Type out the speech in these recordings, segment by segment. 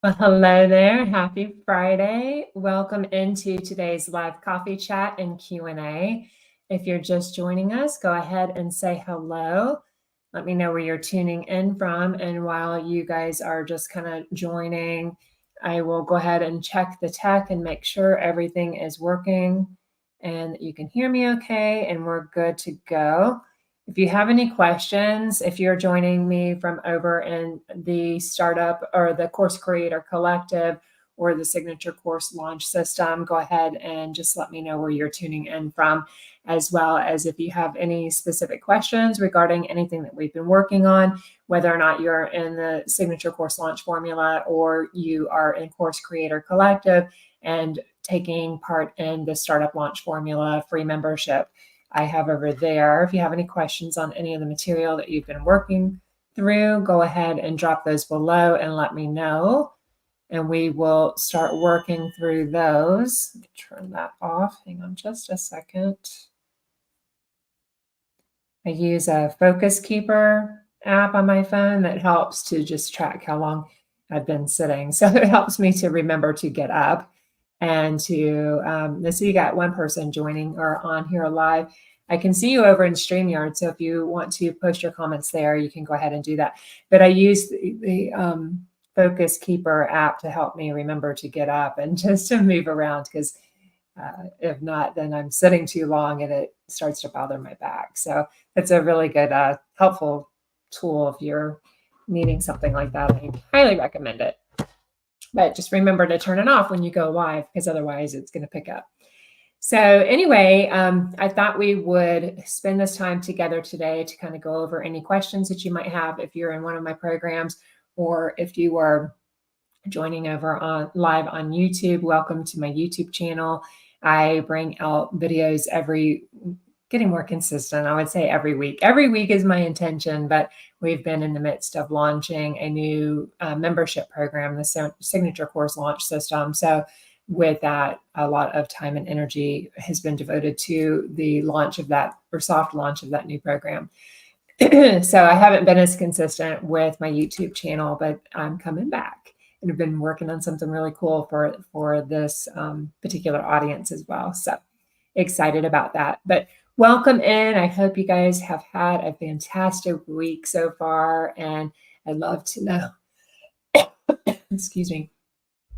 Well, hello there. Happy Friday. Welcome into today's live coffee chat and Q&A. If you're just joining us, go ahead and say hello. Let me know where you're tuning in from. And while you guys are just kind of joining, I will go ahead and check the tech and make sure everything is working and that you can hear me okay, and we're good to go. If you have any questions, if you're joining me from over in the startup or the course creator collective or the signature course launch system, go ahead and just let me know where you're tuning in from, as well as if you have any specific questions regarding anything that we've been working on, whether or not you're in the signature course launch formula or you are in course creator collective and taking part in the startup launch formula free membership I have over there. If you have any questions on any of the material that you've been working through, go ahead and drop those below and let me know. And we will start working through those. Let me turn that off. Hang on just a second. I use a Focus Keeper app on my phone that helps to just track how long I've been sitting. So it helps me to remember to get up and to, let's see, you got one person joining or on here live. I can see you over in StreamYard. So if you want to post your comments there, you can go ahead and do that. But I use the Focus Keeper app to help me remember to get up and just to move around, because if not, then I'm sitting too long and it starts to bother my back. So it's a really good, helpful tool if you're needing something like that. I highly recommend it. But just remember to turn it off when you go live, because otherwise it's going to pick up. So anyway, I thought we would spend this time together today to kind of go over any questions that you might have if you're in one of my programs, or if you are joining over on live on YouTube. Welcome to my YouTube channel. I bring out videos getting more consistent. I would say every week. Every week is my intention, but we've been in the midst of launching a new membership program, the signature course launch system. So with that, a lot of time and energy has been devoted to the launch of that, or soft launch of that new program. So I haven't been as consistent with my YouTube channel, but I'm coming back. And I've been working on something really cool for this particular audience as well. So excited about that. But welcome in. I hope you guys have had a fantastic week so far. And I'd love to know, excuse me,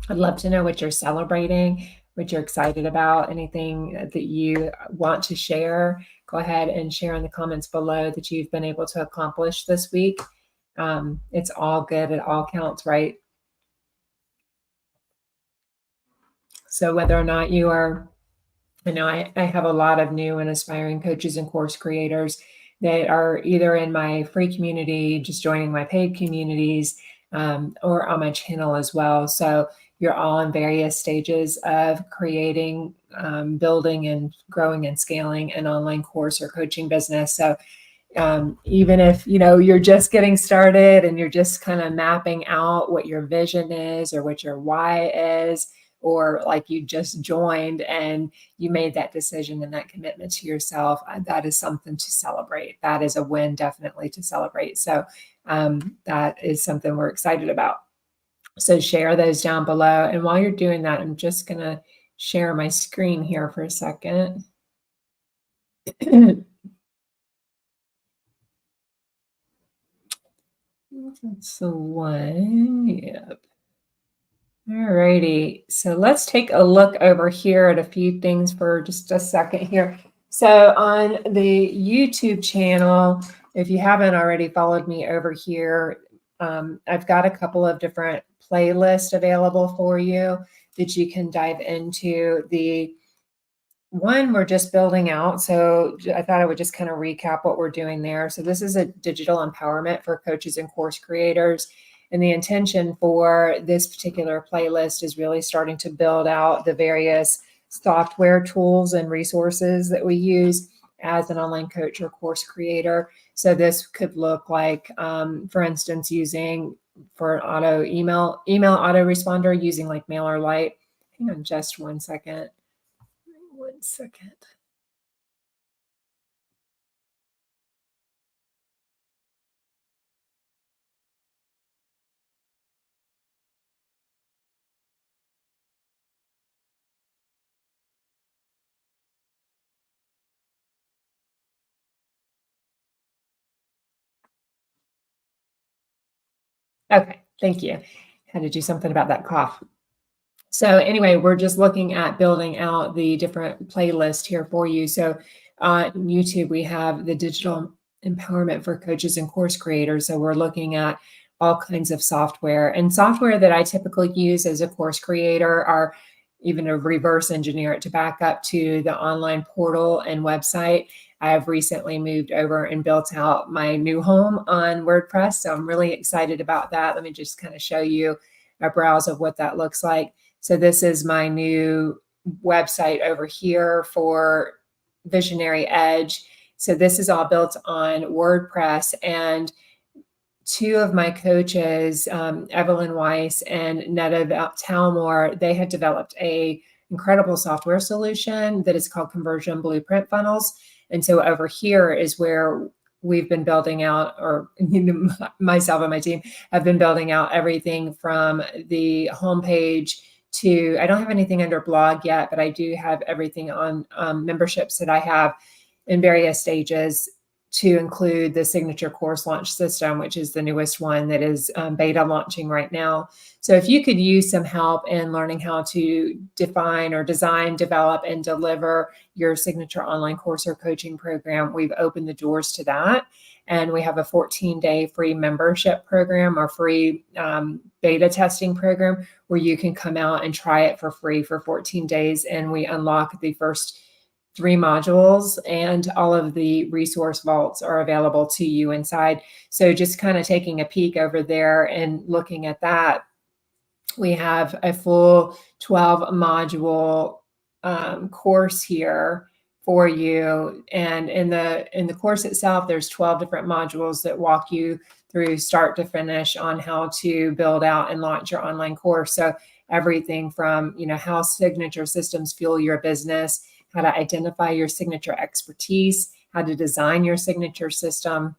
I'd love to know what you're celebrating, what you're excited about, anything that you want to share. Go ahead and share in the comments below that you've been able to accomplish this week. It's all good. It all counts, right? So whether or not you are, I have a lot of new and aspiring coaches and course creators that are either in my free community, just joining my paid communities, or on my channel as well. So you're all in various stages of creating, building and growing and scaling an online course or coaching business. So even if you're just getting started and you're just kind of mapping out what your vision is or what your why is, or like you just joined and you made that decision and that commitment to yourself, that is something to celebrate. That is a win, definitely to celebrate. So that is something we're excited about. So share those down below. And while you're doing that, I'm just going to share my screen here for a second. That's the one. Yep. All righty. So let's take a look over here at a few things for just a second here. So on the YouTube channel, if you haven't already followed me over here, I've got a couple of different playlists available for you that you can dive into. The one we're just building out. So I thought I would just kind of recap what we're doing there. So this is a digital empowerment for coaches and course creators. And the intention for this particular playlist is really starting to build out the various software tools and resources that we use as an online coach or course creator. So this could look like, for instance, using for an email autoresponder, using like MailerLite. Hang on just one second. One second. Okay, thank you. Had to do something about that cough. So anyway, we're just looking at building out the different playlist here for you. So on YouTube, we have the digital empowerment for coaches and course creators. So we're looking at all kinds of software, and software that I typically use as a course creator are even to reverse engineer it to back up to the online portal and website. I have recently moved over and built out my new home on WordPress. So I'm really excited about that. Let me just kind of show you a browse of what that looks like. So this is my new website over here for Visionary Edge. So this is all built on WordPress, and two of my coaches, Evelyn Weiss and Netta Talmore, they had developed a incredible software solution that is called Conversion Blueprint Funnels. And so over here is where we've been building out, or myself and my team have been building out everything from the homepage to, I don't have anything under blog yet, but I do have everything on memberships that I have in various stages, to include the signature course launch system, which is the newest one that is beta launching right now. So if you could use some help in learning how to define or design, develop, and deliver your signature online course or coaching program, we've opened the doors to that. And we have a 14-day free membership program or free beta testing program where you can come out and try it for free for 14 days. And we unlock the first 3 modules, and all of the resource vaults are available to you inside. So just kind of taking a peek over there and looking at that, we have a full 12 module course here for you. And in the course itself, there's 12 different modules that walk you through start to finish on how to build out and launch your online course. So everything from, how signature systems fuel your business, how to identify your signature expertise, how to design your signature system,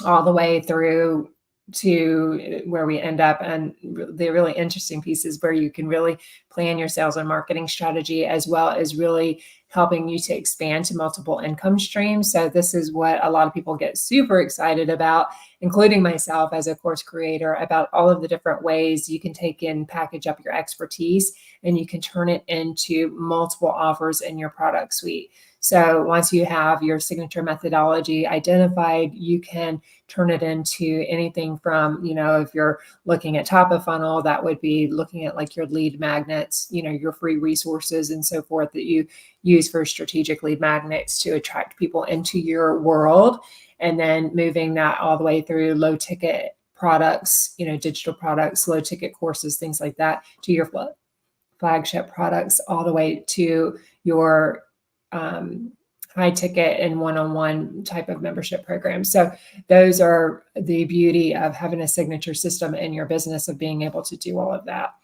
all the way through to where we end up. And the really interesting pieces where you can really plan your sales and marketing strategy, as well as really helping you to expand to multiple income streams. So this is what a lot of people get super excited about, including myself as a course creator, about all of the different ways you can take and package up your expertise, and you can turn it into multiple offers in your product suite. So once you have your signature methodology identified, you can turn it into anything from, if you're looking at top of funnel, that would be looking at like your lead magnets, your free resources and so forth that you use for strategic lead magnets to attract people into your world. And then moving that all the way through low ticket products, digital products, low ticket courses, things like that, to your flagship products, all the way to your high ticket and one-on-one type of membership program. So those are the beauty of having a signature system in your business, of being able to do all of that.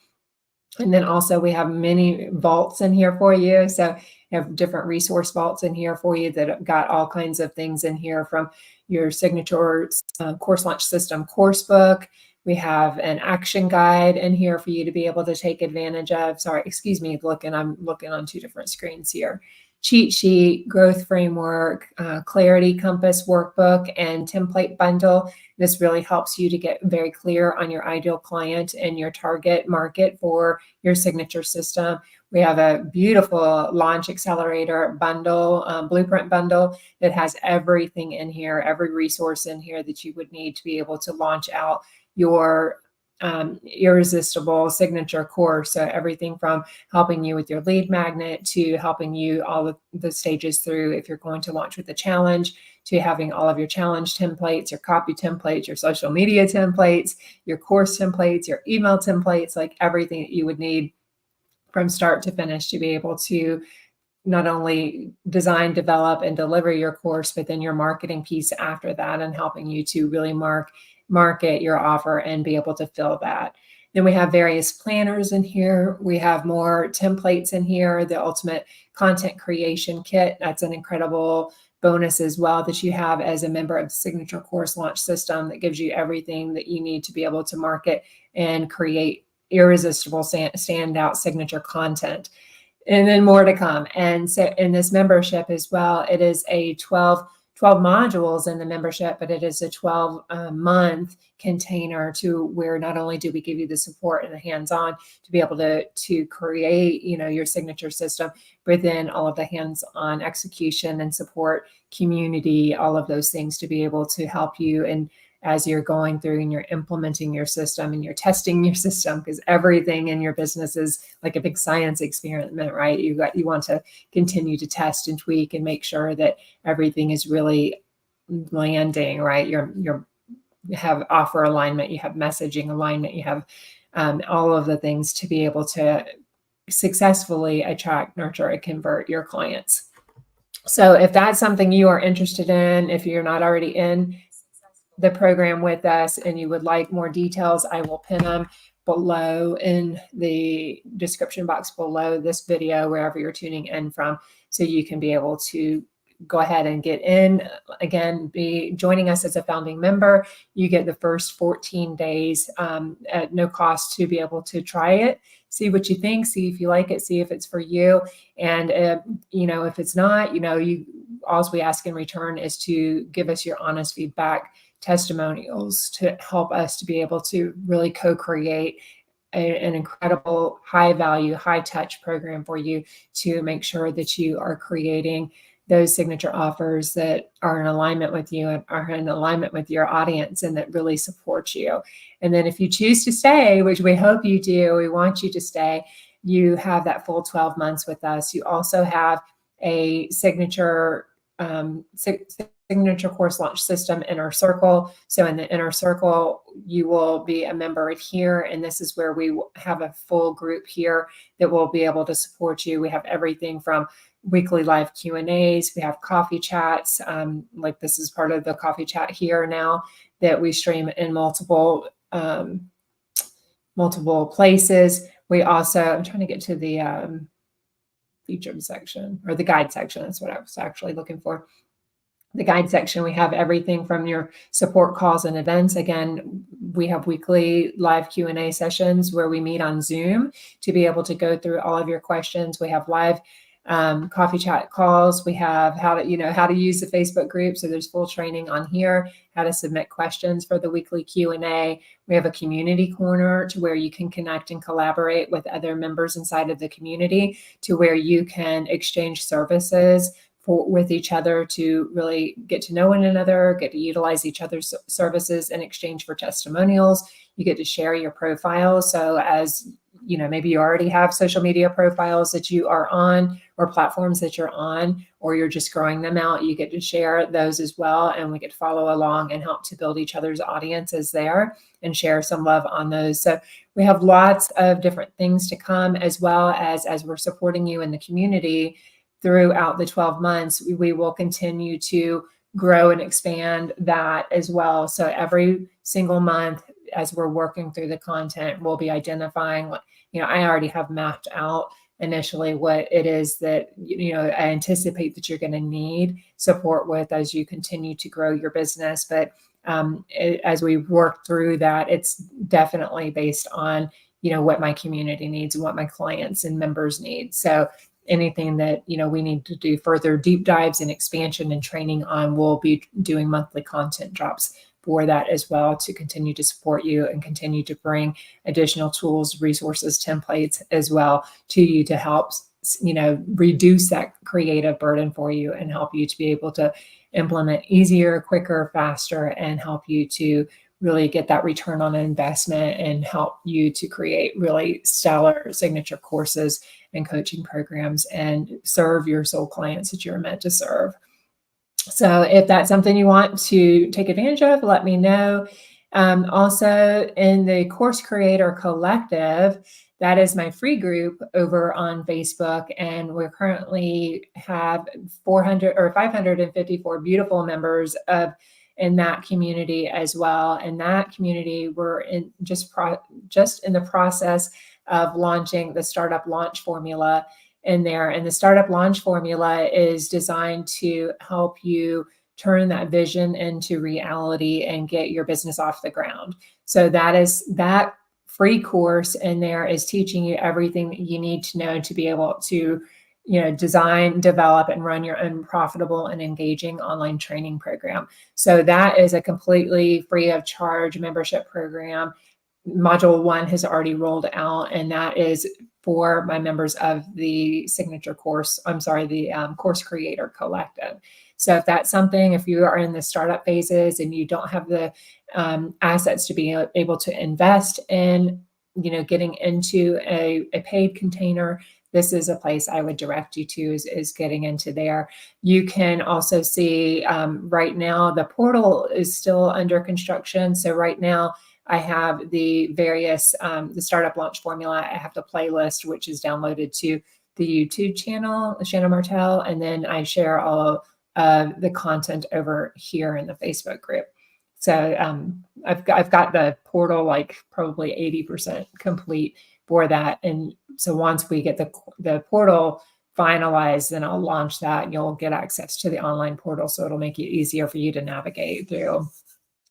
And then also we have many vaults in here for you. So you have different resource vaults in here for you that have got all kinds of things in here, from your signature course launch system course book. We have an action guide in here for you to be able to take advantage of. Sorry, excuse me, I'm looking on 2 different screens here. Cheat sheet, growth framework, clarity compass workbook, and template bundle. This really helps you to get very clear on your ideal client and your target market for your signature system. We have a beautiful launch accelerator bundle, blueprint bundle, that has everything in here, every resource in here that you would need to be able to launch out your irresistible signature course. So everything from helping you with your lead magnet, to helping you all of the stages through if you're going to launch with a challenge, to having all of your challenge templates, your copy templates, your social media templates, your course templates, your email templates, like everything that you would need from start to finish to be able to not only design, develop, and deliver your course, but then your marketing piece after that, and helping you to really market your offer and be able to fill that. Then we have various planners in here. We have more templates in here, the ultimate content creation kit. That's an incredible bonus as well that you have as a member of the signature course launch system, that gives you everything that you need to be able to market and create irresistible standout signature content. And then more to come. And so in this membership as well, it is a 12 12 modules in the membership, but it is a 12-month container to where not only do we give you the support and the hands-on to be able to create, your signature system, but then all of the hands-on execution and support, community, all of those things to be able to help you. And as you're going through and you're implementing your system and you're testing your system, because everything in your business is like a big science experiment, right? You want to continue to test and tweak and make sure that everything is really landing, right? You have offer alignment, you have messaging alignment, you have all of the things to be able to successfully attract, nurture, and convert your clients. So if that's something you are interested in, if you're not already in the program with us and you would like more details, I will pin them below in the description box below this video, wherever you're tuning in from, so you can be able to go ahead and get in. Again, be joining us as a founding member. You get the first 14 days at no cost to be able to try it, see what you think, see if you like it, see if it's for you. And, if it's not, all we ask in return is to give us your honest feedback, testimonials, to help us to be able to really co-create an incredible high value, high touch program for you, to make sure that you are creating those signature offers that are in alignment with you and are in alignment with your audience and that really support you. And then if you choose to stay, which we hope you do, we want you to stay, you have that full 12 months with us. You also have a signature course launch system, Inner Circle. So in the Inner Circle, you will be a member here, and this is where we have a full group here that will be able to support you. We have everything from weekly live Q&As, we have coffee chats, like this is part of the coffee chat here now that we stream in multiple places. We also, I'm trying to get to the featured section, or the guide section. That's what I was actually looking for. The guide section, we have everything from your support calls and events. Again, we have weekly live Q&A sessions where we meet on Zoom to be able to go through all of your questions. We have live coffee chat calls. We have how to use the Facebook group. So there's full training on here, how to submit questions for the weekly Q&A. We have a community corner to where you can connect and collaborate with other members inside of the community, to where you can exchange services with each other to really get to know one another, get to utilize each other's services in exchange for testimonials. You get to share your profiles. So as maybe you already have social media profiles that you are on, or platforms that you're on, or you're just growing them out, you get to share those as well. And we get to follow along and help to build each other's audiences there and share some love on those. So we have lots of different things to come, as well as we're supporting you in the community throughout the 12 months, we will continue to grow and expand that as well. So every single month, as we're working through the content, we'll be identifying, I already have mapped out initially what it is that, I anticipate that you're going to need support with as you continue to grow your business. But as we work through that, it's definitely based on, what my community needs and what my clients and members need. So anything that, we need to do further deep dives and expansion and training on, we'll be doing monthly content drops for that as well, to continue to support you and continue to bring additional tools, resources, templates as well to you to help, reduce that creative burden for you and help you to be able to implement easier, quicker, faster, and help you to really get that return on investment and help you to create really stellar signature courses and coaching programs and serve your soul clients that you're meant to serve. So if that's something you want to take advantage of, let me know. Also in the Course Creator Collective, that is my free group over on Facebook. And we currently have 554 beautiful members in that community as well. And that community, we're in just in the process of launching the startup launch formula in there. And the startup launch formula is designed to help you turn that vision into reality and get your business off the ground. So that free course in there is teaching you everything that you need to know to be able to, design, develop, and run your own profitable and engaging online training program. So that is a completely free of charge membership program. Module 1 has already rolled out, and that is for my members of the signature course. I'm sorry, the Course Creator Collective. So if that's something, if you are in the startup phases and you don't have the assets to be able to invest in, getting into a paid container, this is a place I would direct you to, is getting into there. You can also see right now the portal is still under construction. So right now I have the various, the startup launch formula. I have the playlist, which is downloaded to the YouTube channel, Shannon Martell, and then I share all of the content over here in the Facebook group. So I've got the portal like probably 80% complete for that. And so once we get the portal finalized, then I'll launch that and you'll get access to the online portal. So it'll make it easier for you to navigate through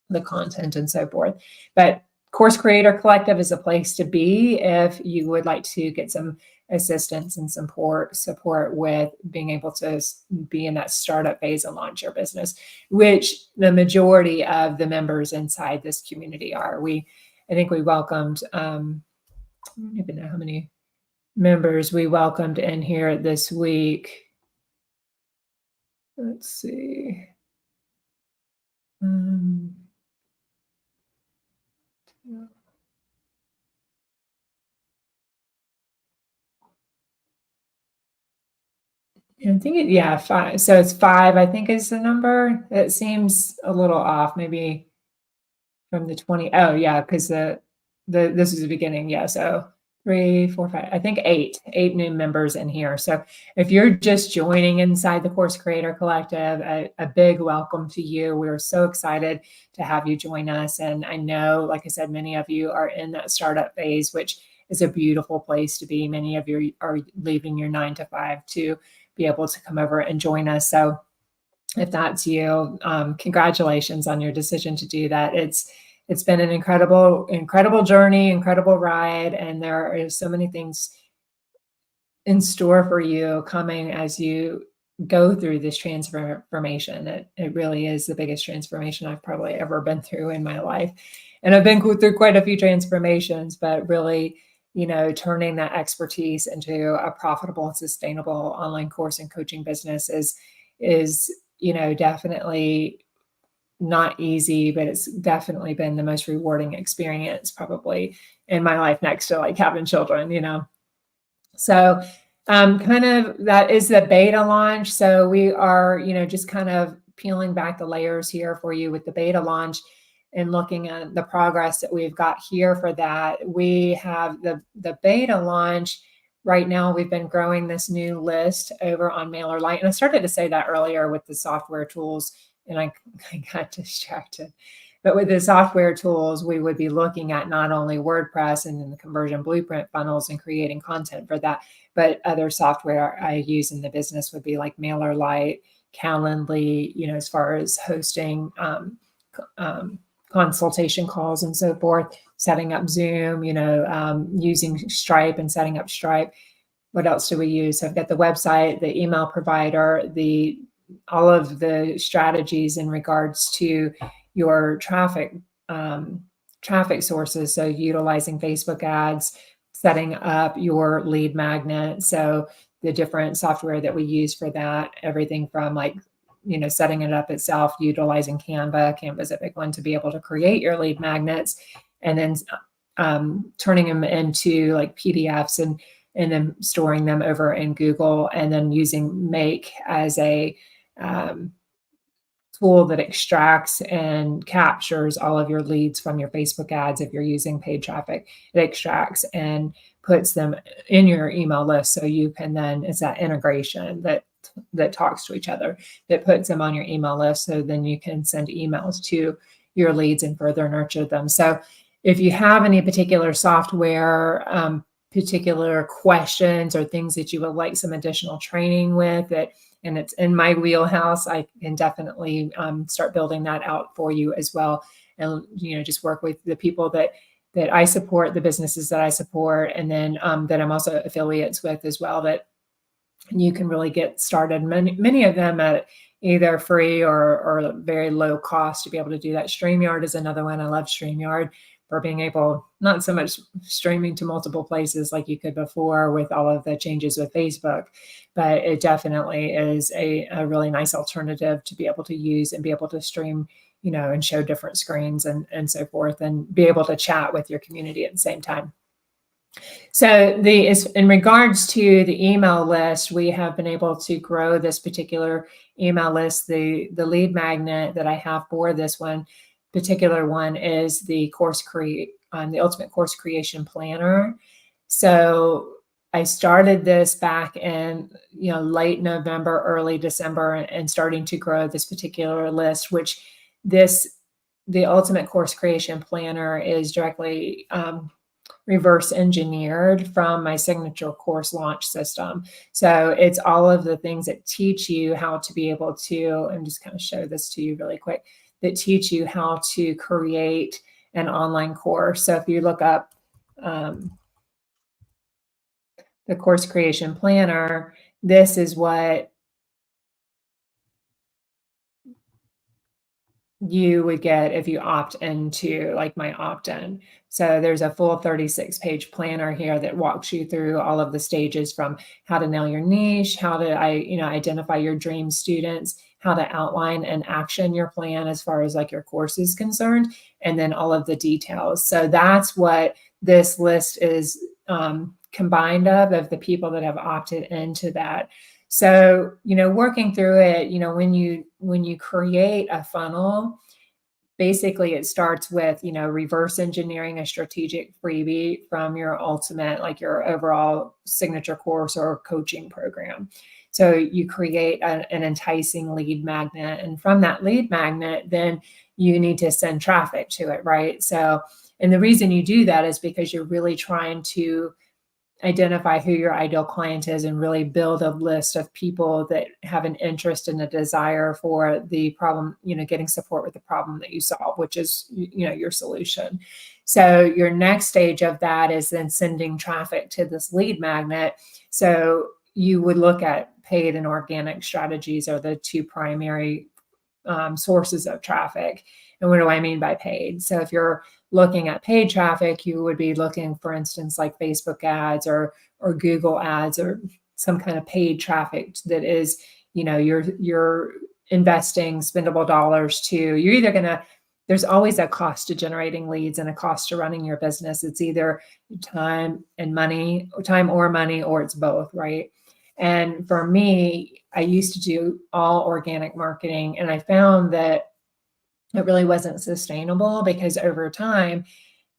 the content and so forth. But Course Creator Collective is a place to be if you would like to get some assistance and support with being able to be in that startup phase and launch your business, which the majority of the members inside this community are. I think we welcomed, I don't even know how many members we welcomed in here this week. Let's see. I think five. So it's 5, I think, is the number. It seems a little off, maybe from the 20. Oh yeah, because this is the beginning. Yeah. So 3, 4, 5, I think 8 new members in here. So if you're just joining inside the Course Creator Collective, a big welcome to you. We're so excited to have you join us. And I know, like I said, many of you are in that startup phase, which is a beautiful place to be. Many of you are leaving your 9 to 5 to be able to come over and join us. So if that's you, congratulations on your decision to do that. It's been an incredible journey, incredible ride, and there are so many things in store for you coming as you go through this transformation. It really is the biggest transformation I've probably ever been through in my life. And I've been through quite a few transformations, but really, turning that expertise into a profitable and sustainable online course and coaching business is definitely not easy, but it's definitely been the most rewarding experience probably in my life, next to like having children. So kind of that is the beta launch. So we are, just kind of peeling back the layers here for you with the beta launch and looking at the progress that we've got here for that. We have the beta launch. Right now, we've been growing this new list over on MailerLite. And I started to say that earlier with the software tools, and I got distracted. But with the software tools, we would be looking at not only WordPress and then the conversion blueprint funnels and creating content for that, but other software I use in the business would be like MailerLite, Calendly, as far as hosting consultation calls and so forth, setting up Zoom, using Stripe and setting up Stripe. What else do we use? So I've got the website, the email provider, all of the strategies in regards to your traffic sources. So utilizing Facebook ads, setting up your lead magnet. So the different software that we use for that, everything from setting it up itself, utilizing Canva. Canva is a big one to be able to create your lead magnets, and then turning them into like PDFs and then storing them over in Google, and then using Make as a tool that extracts and captures all of your leads from your Facebook ads. If you're using paid traffic, it extracts and puts them in your email list. So you can then, it's that integration that talks to each other, that puts them on your email list. So then you can send emails to your leads and further nurture them. So if you have any particular software, particular questions or things that you would like some additional training with, and it's in my wheelhouse, I can definitely start building that out for you as well. And, just work with the people that I support, the businesses that I support, and then that I'm also affiliates with as well, that and you can really get started. Many of them at either free or very low cost to be able to do that. StreamYard is another one. I love StreamYard for being able, not so much streaming to multiple places like you could before with all of the changes with Facebook, but it definitely is a really nice alternative to be able to use and be able to stream, and show different screens and so forth, and be able to chat with your community at the same time. So in regards to the email list, we have been able to grow this particular email list. The lead magnet that I have for this particular one is the the Ultimate Course Creation Planner. So I started this back in late November, early December, and starting to grow this particular list, which the Ultimate Course Creation Planner is directly reverse engineered from my signature course launch system. So it's all of the things that teach you how to be able to, and just kind of show this to you really quick, that teach you how to create an online course. So if you look up the Course Creation Planner, this is what you would get if you opt into like my opt-in. So there's a full 36-page planner here that walks you through all of the stages, from how to nail your niche, how to identify your dream students, how to outline and action your plan as far as like your course is concerned, and then all of the details. So that's what this list is combined of the people that have opted into that. So, working through it, when you create a funnel, basically it starts with, reverse engineering a strategic freebie from your ultimate, like your overall signature course or coaching program. So you create an enticing lead magnet, and from that lead magnet, then you need to send traffic to it, right? So, and the reason you do that is because you're really trying to identify who your ideal client is and really build a list of people that have an interest and a desire for the problem, getting support with the problem that you solve, which is, your solution. So your next stage of that is then sending traffic to this lead magnet. So you would look at paid and organic strategies are the two primary sources of traffic. And what do I mean by paid? So if you're looking at paid traffic, you would be looking, for instance, like Facebook ads or Google ads or some kind of paid traffic that is, you're investing spendable dollars to. You're either there's always a cost to generating leads and a cost to running your business. It's either time or money, or it's both, right? And for me, I used to do all organic marketing, and I found that it really wasn't sustainable, because over time,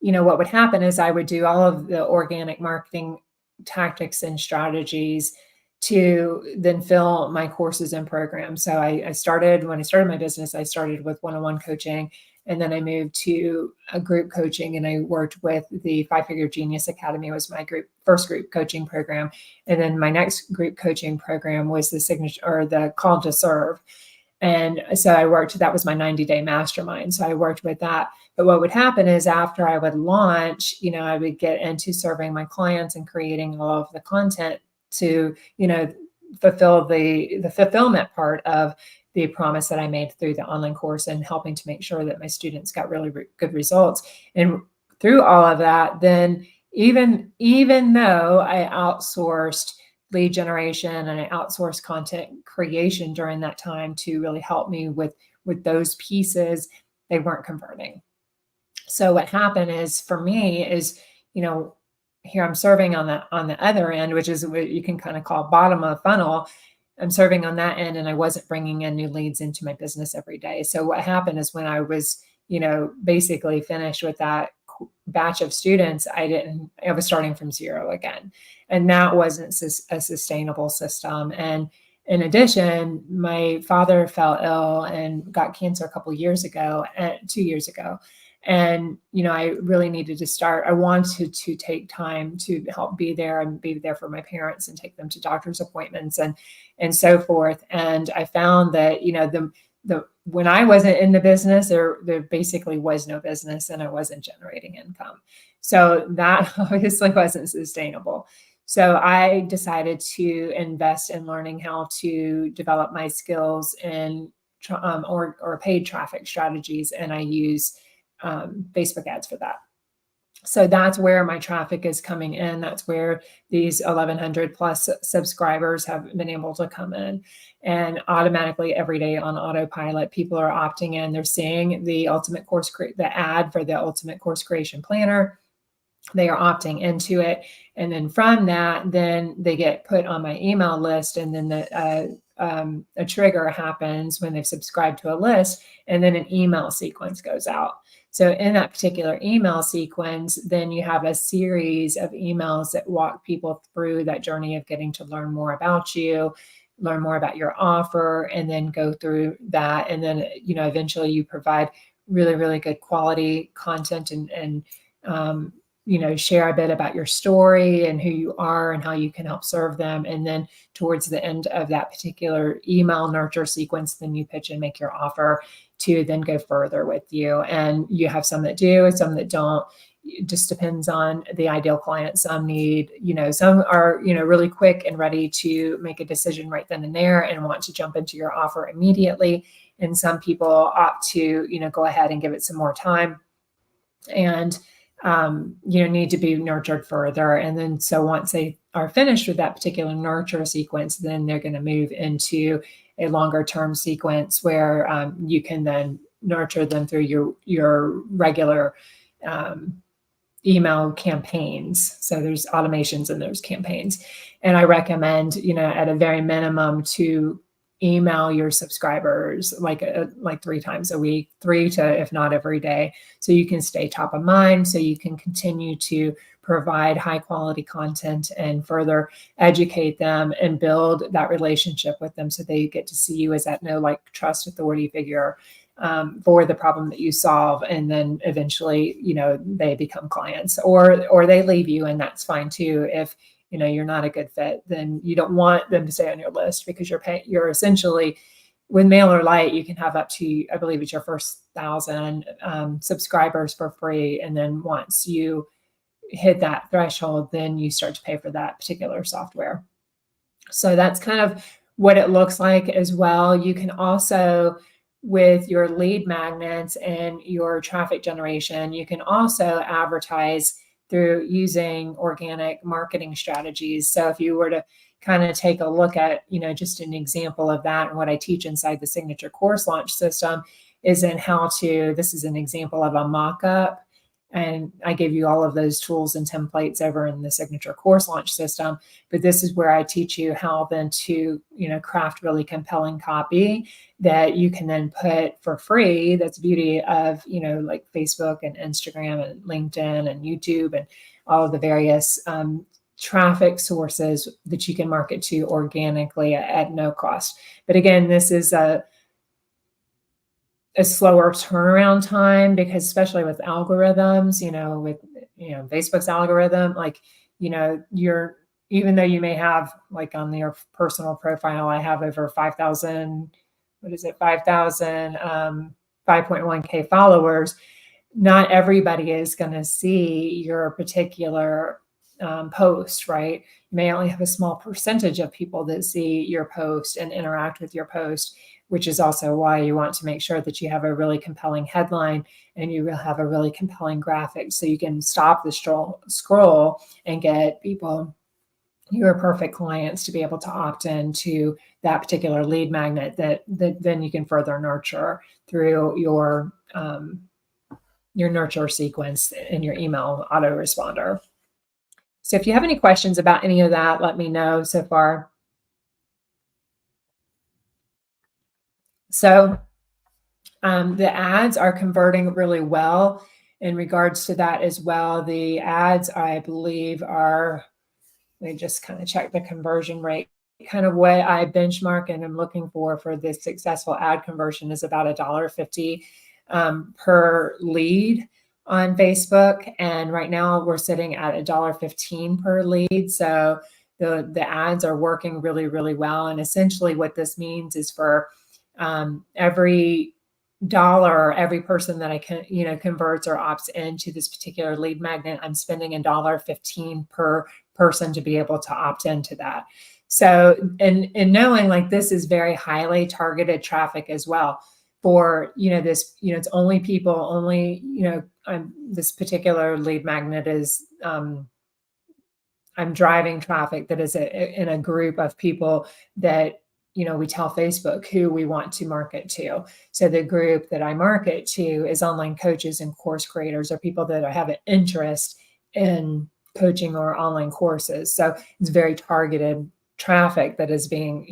what would happen is I would do all of the organic marketing tactics and strategies to then fill my courses and programs. So when I started my business, I started with one-on-one coaching, and then I moved to a group coaching, and I worked with the 5-Figure Genius Academy was my first group coaching program. And then my next group coaching program was the signature, or the Call to Serve. And so that was my 90-day mastermind. So I worked with that. But what would happen is after I would launch, I would get into serving my clients and creating all of the content to, fulfill the fulfillment part of the promise that I made through the online course, and helping to make sure that my students got really good results. And through all of that, then even though I outsourced lead generation and I outsourced content creation during that time to really help me with those pieces, they weren't converting. So what happened is, for me, is, here I'm serving on the other end, which is what you can kind of call bottom of the funnel. I'm serving on that end, and I wasn't bringing in new leads into my business every day. So what happened is, when I was, basically finished with that batch of students, I was starting from zero again. And that wasn't a sustainable system. And in addition, my father fell ill and got cancer a couple years ago, 2 years ago. And, I really needed to start. I wanted to take time to help be there and be there for my parents and take them to doctor's appointments and so forth. And I found that, when I wasn't in the business, there basically was no business, and I wasn't generating income. So that obviously wasn't sustainable. So I decided to invest in learning how to develop my skills in or paid traffic strategies, and I use Facebook ads for that. So that's where my traffic is coming in. That's where these 1,100 plus subscribers have been able to come in. And automatically every day on autopilot, people are opting in. They're seeing the the ad for the Ultimate Course Creation Planner. They are opting into it. And then from that, then they get put on my email list. And then a trigger happens when they've subscribed to a list, and then an email sequence goes out. So in that particular email sequence, then you have a series of emails that walk people through that journey of getting to learn more about you, learn more about your offer, and then go through that. And then, eventually you provide really, really good quality content and share a bit about your story and who you are and how you can help serve them. And then towards the end of that particular email nurture sequence, then you pitch and make your offer to then go further with you. And you have some that do and some that don't. It just depends on the ideal client. Some need, some are, really quick and ready to make a decision right then and there and want to jump into your offer immediately. And some people opt to, go ahead and give it some more time and need to be nurtured further. And then so once they are finished with that particular nurture sequence, then they're going to move into a longer term sequence where you can then nurture them through your regular email campaigns. So there's automations in those campaigns. And I recommend, at a very minimum to email your subscribers like 3 times a week, 3 to, if not every day, so you can stay top of mind, so you can continue to provide high quality content and further educate them and build that relationship with them, so they get to see you as that trust authority figure for the problem that you solve. And then eventually, they become clients or they leave you, and that's fine too. If you're not a good fit, then you don't want them to stay on your list, because you're essentially, with MailerLite, you can have up to, I believe it's your first 1,000 subscribers for free. And then once you hit that threshold, then you start to pay for that particular software. So that's kind of what it looks like as well. You can also, with your lead magnets and your traffic generation, you can also advertise through using organic marketing strategies. So if you were to kind of take a look at, just an example of that, and what I teach inside the Signature Course Launch System is in how to, this is an example of a mock-up. And I gave you all of those tools and templates over in the Signature Course Launch System. But this is where I teach you how then to, craft really compelling copy that you can then put for free. That's the beauty of, like Facebook and Instagram and LinkedIn and YouTube and all of the various traffic sources that you can market to organically at no cost. But again, this is a slower turnaround time, because especially with algorithms, with Facebook's algorithm, you're, even though you may have, like on your personal profile, I have over 5,000, 5.1K followers. Not everybody is going to see your particular post, right? You may only have a small percentage of people that see your post and interact with your post, which is also why you want to make sure that you have a really compelling headline and you will have a really compelling graphic, so you can stop the scroll and get people, your perfect clients, to be able to opt into that particular lead magnet that then you can further nurture through your nurture sequence in your email autoresponder. So if you have any questions about any of that, let me know so far. So the ads are converting really well in regards to that as well. The ads, I believe, are, let me just kind of check the conversion rate. Kind of what I benchmark and I'm looking for this successful ad conversion is about $1.50 per lead on Facebook. And right now we're sitting at $1.15 per lead. So the ads are working really, really well. And essentially what this means is for every dollar every person that I can, converts or opts into this particular lead magnet, I'm spending $1.15 per person to be able to opt into that. So, and knowing like this is very highly targeted traffic as well for, this, it's only people, only, this particular lead magnet is, I'm driving traffic that is in a group of people that, we tell Facebook who we want to market to. So the group that I market to is online coaches and course creators, or people that have an interest in coaching or online courses. So it's very targeted traffic that is being,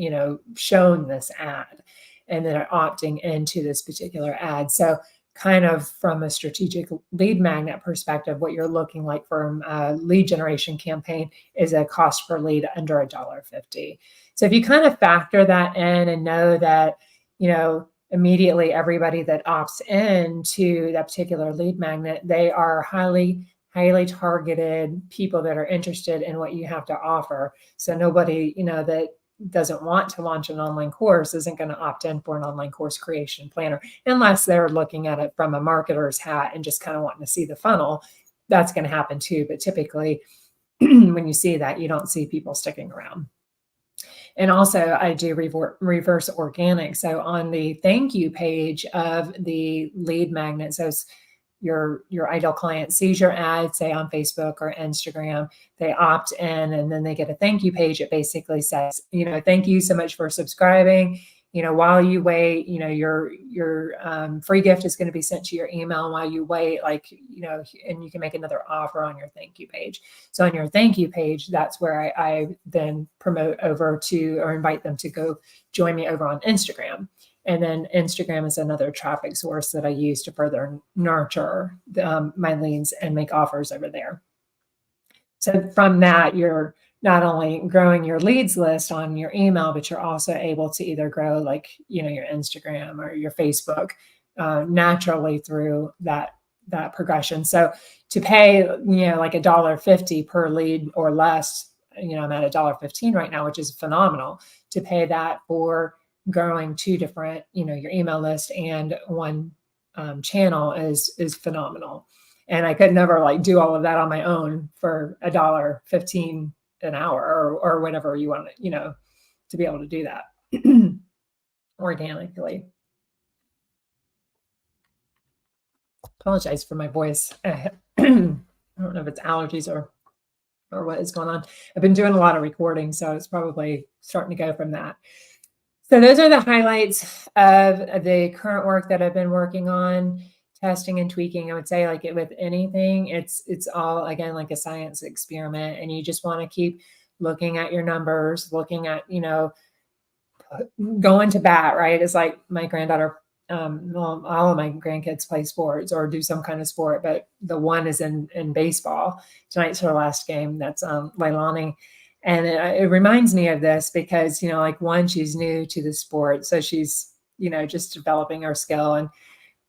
shown this ad, and then are opting into this particular ad. So kind of from a strategic lead magnet perspective, what you're looking like from a lead generation campaign is a cost per lead under $1.50. So if you kind of factor that in and know that, immediately everybody that opts into that particular lead magnet, they are highly targeted people that are interested in what you have to offer. So nobody, that doesn't want to launch an online course isn't going to opt in for an online course creation planner unless they're looking at it from a marketer's hat and just kind of wanting to see the funnel. That's going to happen too. But typically when you see that, you don't see people sticking around. And also I do reverse organic. So on the thank you page of the lead magnet, so your ideal client sees your ad, say on Facebook or Instagram, they opt in, and then they get a thank you page. It basically says, thank you so much for subscribing. While you wait, your free gift is going to be sent to your email while you wait, and you can make another offer on your thank you page. So on your thank you page, that's where I then promote over to, or invite them to go join me over on Instagram. And then Instagram is another traffic source that I use to further nurture my leads and make offers over there. So from that, you're not only growing your leads list on your email, but you're also able to either grow your Instagram or your Facebook naturally through that progression. So to pay, like $1.50 per lead or less, I'm at $1.15 right now, which is phenomenal. To pay that for growing two different, your email list and one channel is phenomenal. And I could never do all of that on my own for $1.15 an hour or whatever you want, to be able to do that organically. Apologize for my voice. I don't know if it's allergies or what is going on. I've been doing a lot of recording, so it's probably starting to go from that. So those are the highlights of the current work that I've been working on, testing and tweaking. I would say with anything, it's all, again, like a science experiment, and you just want to keep looking at your numbers, looking at, going to bat, right? It's like my granddaughter, well, all of my grandkids play sports or do some kind of sport, but the one is in baseball. Tonight's her last game. That's Leilani. And it reminds me of this because, one, she's new to the sport. So she's, just developing her skill, and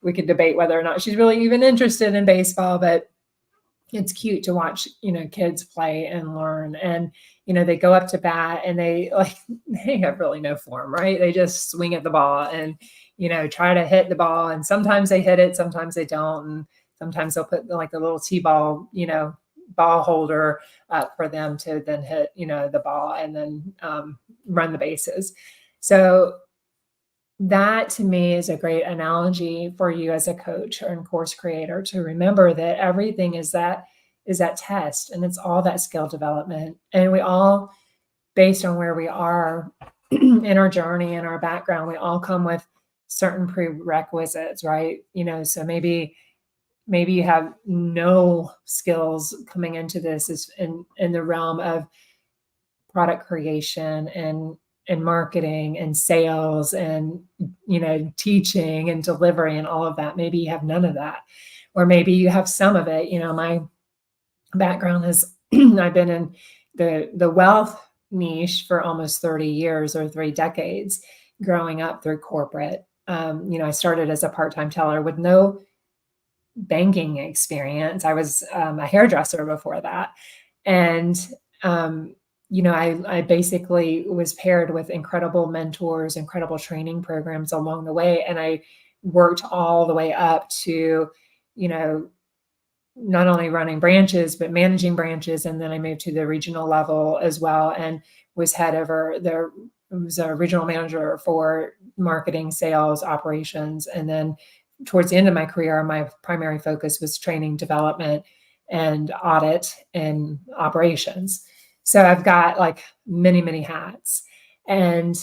we could debate whether or not she's really even interested in baseball, but it's cute to watch, kids play and learn. And, they go up to bat and they have really no form, right? They just swing at the ball and, try to hit the ball. And sometimes they hit it, sometimes they don't. And sometimes they'll put the little T-ball, ball holder for them to then hit, the ball and then run the bases. So that to me is a great analogy for you as a coach or course creator to remember that everything is that test, and it's all that skill development. And we all, based on where we are in our journey and our background, we all come with certain prerequisites, right? So maybe you have no skills coming into this is in the realm of product creation and marketing and sales and, teaching and delivery and all of that. Maybe you have none of that, or maybe you have some of it. My background is I've been in the wealth niche for almost 30 years or 3 decades, growing up through corporate. I started as a part-time teller with no banking experience. I was a hairdresser before that. And, I basically was paired with incredible mentors, incredible training programs along the way. And I worked all the way up to, you know, not only running branches, but managing branches. And then I moved to the regional level as well and was head over there. Was a regional manager for marketing, sales, operations. And then towards the end of my career, my primary focus was training, development, and audit and operations. So I've got like many, many hats. And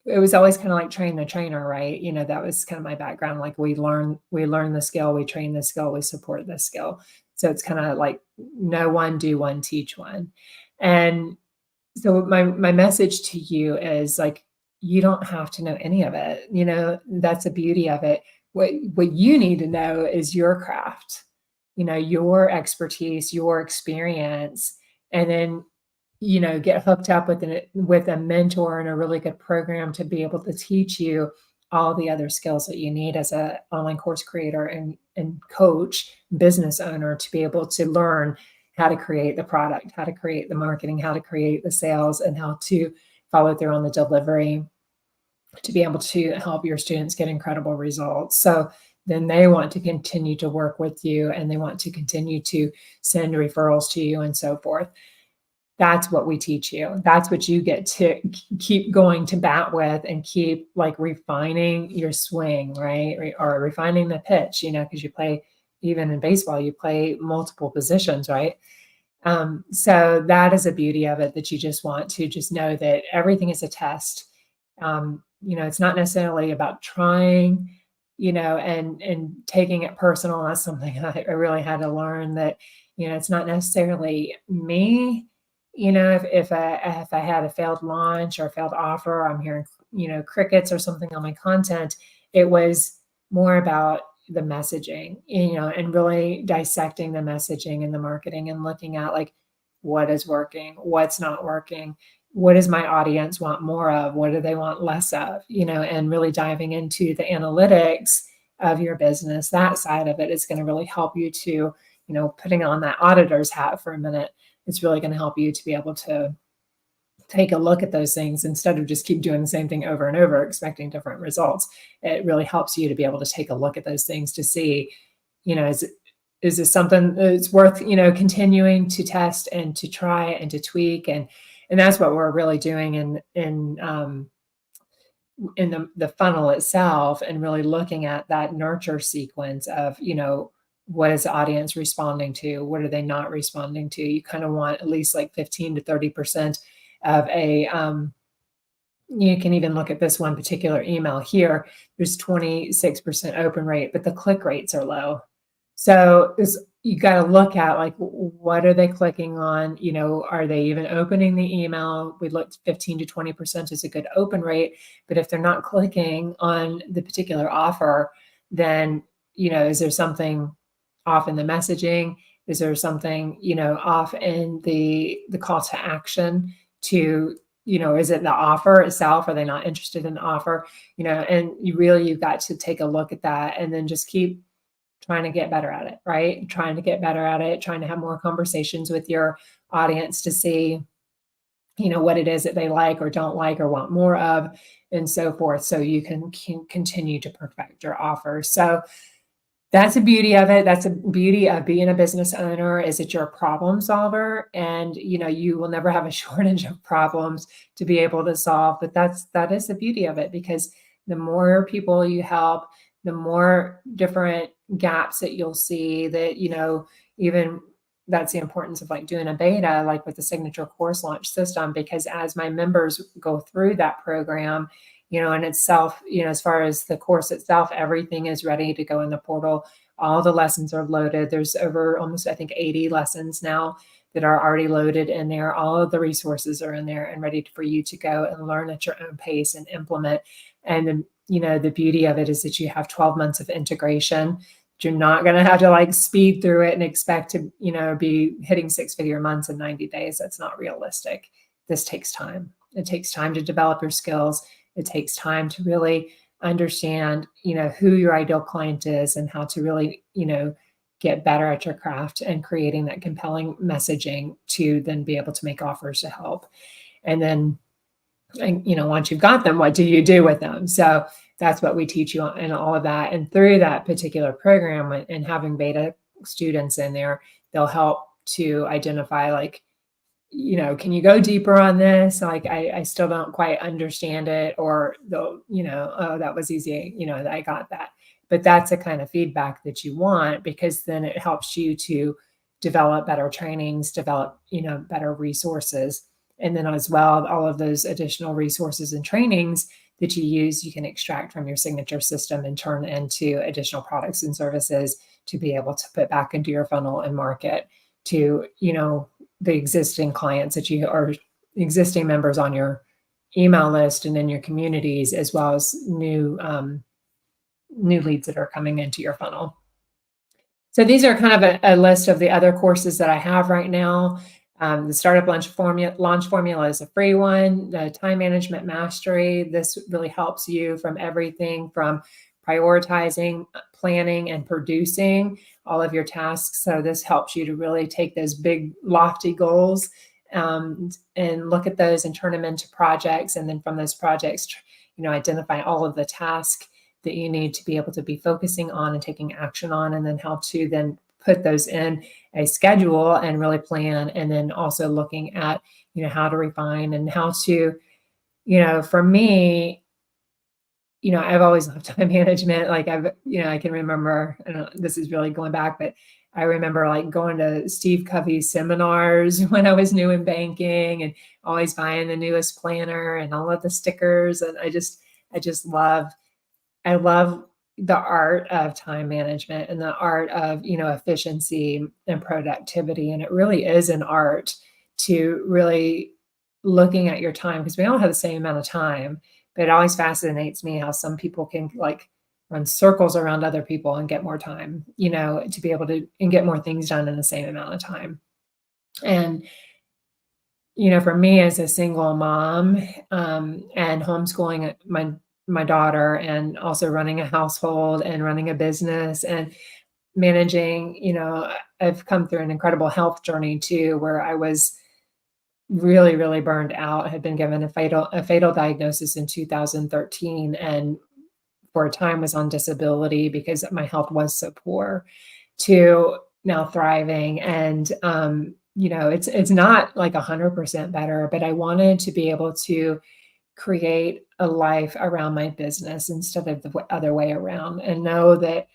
it was always kind of like train the trainer, right? You know, that was kind of my background. Like we learn the skill, we train the skill, we support the skill. So it's kind of like know one, do one, teach one. And so my message to you is like, you don't have to know any of it. You know, that's the beauty of it. What you need to know is your craft, you know, your expertise, your experience, and then, you know, get hooked up with a mentor and a really good program to be able to teach you all the other skills that you need as a online course creator and coach, business owner, to be able to learn how to create the product, how to create the marketing, how to create the sales, and how to follow through on the delivery to be able to help your students get incredible results. So then they want to continue to work with you and they want to continue to send referrals to you and so forth. That's what we teach you. That's what you get to keep going to bat with and keep like refining your swing, right? Or refining the pitch, you know, because you play, even in baseball, you play multiple positions, right? So that is a beauty of it, that you just want to just know that everything is a test. You know, it's not necessarily about trying, you know, and taking it personal. That's something I really had to learn, that, you know, it's not necessarily me. You know, if I had a failed launch or a failed offer, I'm hearing, you know, crickets or something on my content, it was more about the messaging, you know, and really dissecting the messaging and the marketing and looking at like what is working, what's not working, what does my audience want more of, what do they want less of, you know, and really diving into the analytics of your business. That side of it is going to really help you to, you know, putting on that auditor's hat for a minute, it's really going to help you to be able to take a look at those things instead of just keep doing the same thing over and over, expecting different results. It really helps you to be able to take a look at those things to see, you know, is this something that's worth, you know, continuing to test and to try and to tweak, and that's what we're really doing in the funnel itself, and really looking at that nurture sequence of, you know, what is the audience responding to? What are they not responding to? You kind of want at least like 15 to 30% of a, you can even look at this one particular email here. There's 26% open rate, but the click rates are low. So you got to look at like, what are they clicking on? You know, are they even opening the email? We looked 15 to 20% is a good open rate, but if they're not clicking on the particular offer, then, you know, is there something off in the messaging? Is there something, you know, off in the call to action to, you know, is it the offer itself? Are they not interested in the offer? You know, and you've got to take a look at that and then just keep trying to get better at it, right? Trying to get better at it, trying to have more conversations with your audience to see, you know, what it is that they like or don't like or want more of, and so forth. So you can continue to perfect your offer. So that's the beauty of it. That's the beauty of being a business owner, is that you're a problem solver, and, you know, you will never have a shortage of problems to be able to solve. But that is the beauty of it, because the more people you help, the more different gaps that you'll see, that, you know, even that's the importance of like doing a beta, like with the signature course launch system, because as my members go through that program, you know, and itself, you know, as far as the course itself, everything is ready to go in the portal. All the lessons are loaded. There's over almost, I think, 80 lessons now that are already loaded in there. All of the resources are in there and ready for you to go and learn at your own pace and implement. And then, you know, the beauty of it is that you have 12 months of integration. You're not going to have to like speed through it and expect to, you know, be hitting 6-figure months in 90 days. That's not realistic. This takes time. It takes time to develop your skills. It takes time to really understand, you know, who your ideal client is and how to really, you know, get better at your craft and creating that compelling messaging to then be able to make offers to help. And then, and, you know, once you've got them, what do you do with them? So that's what we teach you and all of that. And through that particular program and having beta students in there, they'll help to identify, like, can you go deeper on this? Like, I still don't quite understand it, or they'll, oh, that was easy, I got that. But that's the kind of feedback that you want, because then it helps you to develop better trainings, develop, better resources. And then as well, all of those additional resources and trainings that you use, you can extract from your signature system and turn into additional products and services to be able to put back into your funnel and market to, the existing clients that you are, existing members on your email list and in your communities, as well as new leads that are coming into your funnel. So these are kind of a list of the other courses that I have right now. The Startup Launch Formula is a free one. The Time Management Mastery, this really helps you from everything from prioritizing, planning, and producing all of your tasks. So this helps you to really take those big, lofty goals and look at those and turn them into projects. And then from those projects, identify all of the tasks that you need to be able to be focusing on and taking action on, and then how to then put those in a schedule and really plan. And then also looking at, how to refine and how to, for me, I've always loved time management. Like I can remember, I don't know, this is really going back, but I remember like going to Steve Covey's seminars when I was new in banking, and always buying the newest planner and all of the stickers. And I just love the art of time management and the art of, efficiency and productivity. And it really is an art to really looking at your time, because we all have the same amount of time. But it always fascinates me how some people can like run circles around other people and get more time, to be able to and get more things done in the same amount of time. And, for me as a single mom and homeschooling my daughter, and also running a household and running a business and managing, I've come through an incredible health journey too, where I was really, really burned out. I had been given a fatal diagnosis in 2013, and for a time was on disability because my health was so poor, to now thriving. And, it's not like 100% better, but I wanted to be able to create a life around my business instead of the other way around, and know that,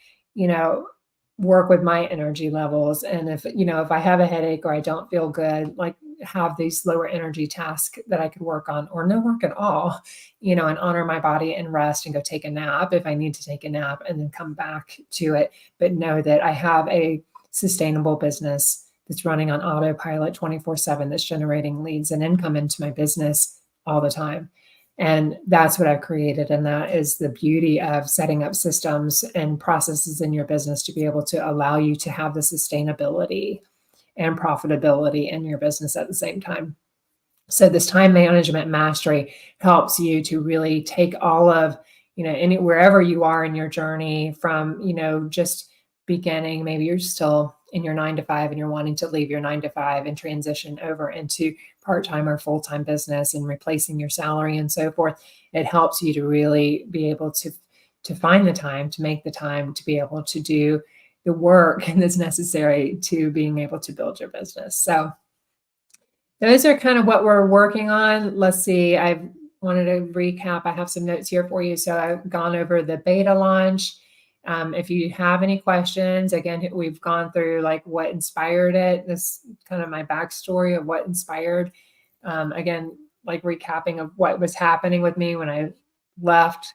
work with my energy levels. And if I have a headache or I don't feel good, like have these lower energy tasks that I could work on, or no work at all, and honor my body and rest and go take a nap if I need to take a nap, and then come back to it. But know that I have a sustainable business that's running on autopilot 24/7, that's generating leads and income into my business all the time. And that's what I've created. And that is the beauty of setting up systems and processes in your business to be able to allow you to have the sustainability and profitability in your business at the same time. So this time management mastery helps you to really take all of, wherever you are in your journey from, just beginning, maybe you're still in your 9 to 5 and you're wanting to leave your 9 to 5 and transition over into part-time or full-time business and replacing your salary and so forth. It helps you to really be able to find the time, to make the time to be able to do the work that's necessary to being able to build your business. So those are kind of what we're working on. Let's see, I wanted to recap. I have some notes here for you. So I've gone over the beta launch. If you have any questions, again, we've gone through like what inspired it. This kind of my backstory of what inspired. Again, like recapping of what was happening with me when I left,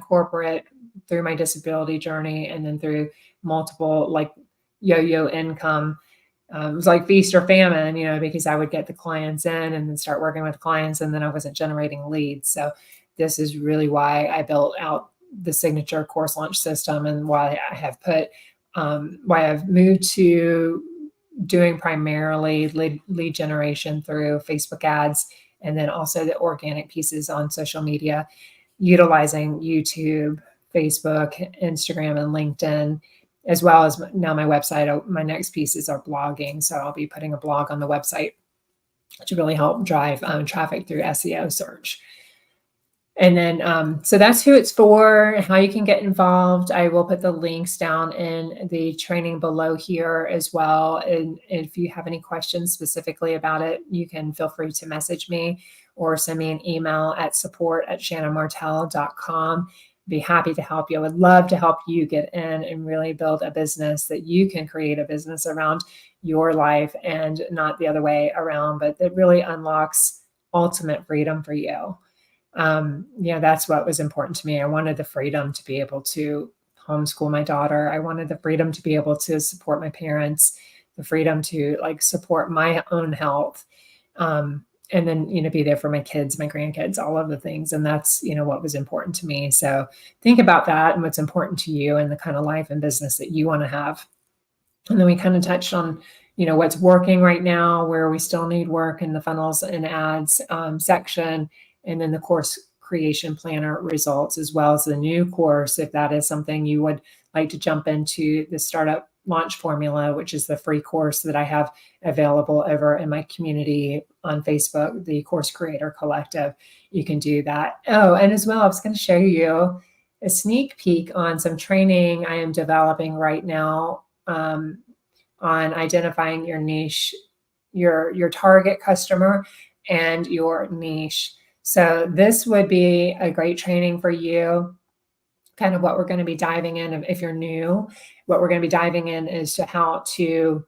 corporate, through my disability journey, and then through multiple like yo-yo income. It was like feast or famine, because I would get the clients in and then start working with clients, and then I wasn't generating leads. So this is really why I built out the signature course launch system, and why I have why I've moved to doing primarily lead generation through Facebook ads, and then also the organic pieces on social media, utilizing YouTube, Facebook, Instagram, and LinkedIn, as well as now my website. My next pieces are blogging. So I'll be putting a blog on the website to really help drive traffic through SEO search. And then, so that's who it's for, how you can get involved. I will put the links down in the training below here as well. And if you have any questions specifically about it, you can feel free to message me or send me an email at support@shannonmartell.com. Be happy to help you. I would love to help you get in and really build a business that you can create a business around your life and not the other way around, but that really unlocks ultimate freedom for you. That's what was important to me. I wanted the freedom to be able to homeschool my daughter. I wanted the freedom to be able to support my parents, the freedom to support my own health. And then, be there for my kids, my grandkids, all of the things. And that's, what was important to me. So think about that and what's important to you and the kind of life and business that you want to have. And then we kind of touched on, what's working right now, where we still need work in the funnels and ads section, and then the course creation planner results, as well as the new course, if that is something you would like to jump into, the startup launch formula, which is the free course that I have available over in my community on Facebook, the Course Creator Collective. You can do that. Oh, and as well, I was going to show you a sneak peek on some training I am developing right now on identifying your niche, your target customer and your niche. So this would be a great training for you. Kind of what we're going to be diving in, if you're new, what we're going to be diving in is to how to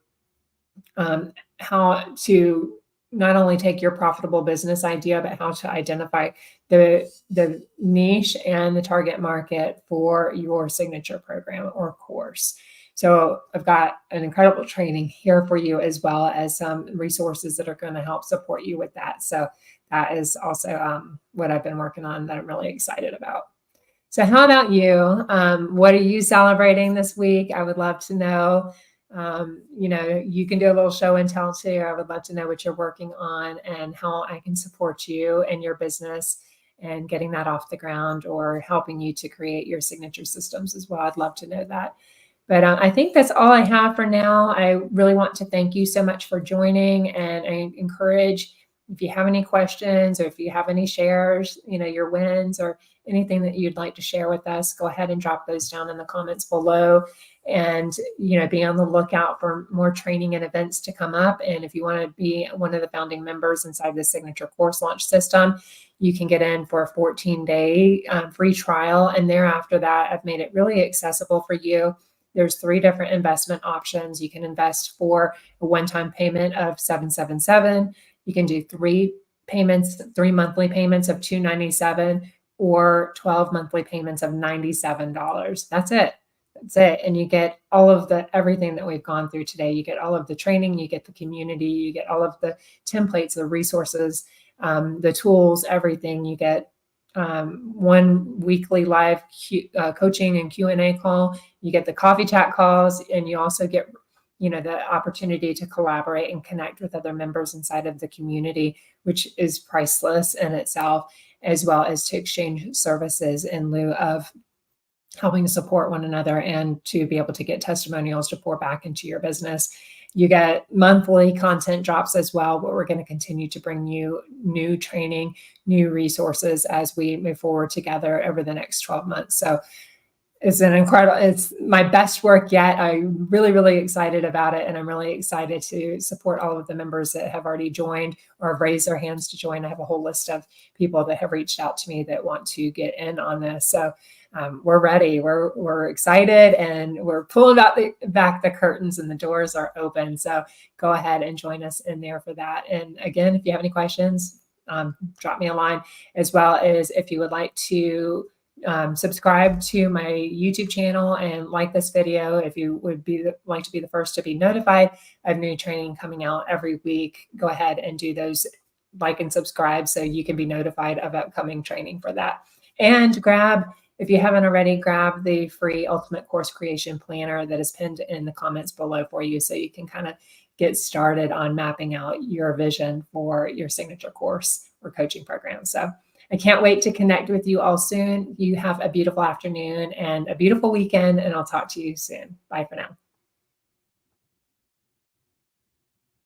not only take your profitable business idea, but how to identify the niche and the target market for your signature program or course. So I've got an incredible training here for you, as well as some resources that are going to help support you with that. So that is also what I've been working on that I'm really excited about. So how about you? What are you celebrating this week? I would love to know. You can do a little show and tell too. I would love to know what you're working on and how I can support you and your business and getting that off the ground, or helping you to create your signature systems as well. I'd love to know that. But I think that's all I have for now. I really want to thank you so much for joining, and I encourage, if you have any questions or if you have any shares, your wins or anything that you'd like to share with us, go ahead and drop those down in the comments below. And, be on the lookout for more training and events to come up. And if you want to be one of the founding members inside the Signature Course Launch System, you can get in for a 14-day free trial. And thereafter that, I've made it really accessible for you. There's 3 different investment options. You can invest for a one-time payment of $777. You can do 3 monthly payments of $297, or 12 monthly payments of $97. That's it. And you get all of everything that we've gone through today. You get all of the training, you get the community, you get all of the templates, the resources, the tools, everything. You get 1 weekly live coaching and Q&A call. You get the coffee chat calls, and you also get the opportunity to collaborate and connect with other members inside of the community, which is priceless in itself, as well as to exchange services in lieu of helping support one another, and to be able to get testimonials to pour back into your business. You get monthly content drops as well, but we're going to continue to bring you new training, new resources as we move forward together over the next 12 months. So it's my best work yet. I'm really, really excited about it. And I'm really excited to support all of the members that have already joined or have raised their hands to join. I have a whole list of people that have reached out to me that want to get in on this. So we're ready. We're excited, and we're pulling back the curtains, and the doors are open. So go ahead and join us in there for that. And again, if you have any questions, drop me a line, as well as if you would like to subscribe to my YouTube channel and like this video. If you would like to be the first to be notified of new training coming out every week, go ahead and do those, like and subscribe, so you can be notified of upcoming training for that. And if you haven't already, grab the free Ultimate Course Creation Planner that is pinned in the comments below for you, so you can kind of get started on mapping out your vision for your signature course or coaching program. So I can't wait to connect with you all soon. You have a beautiful afternoon and a beautiful weekend, and I'll talk to you soon. Bye for now.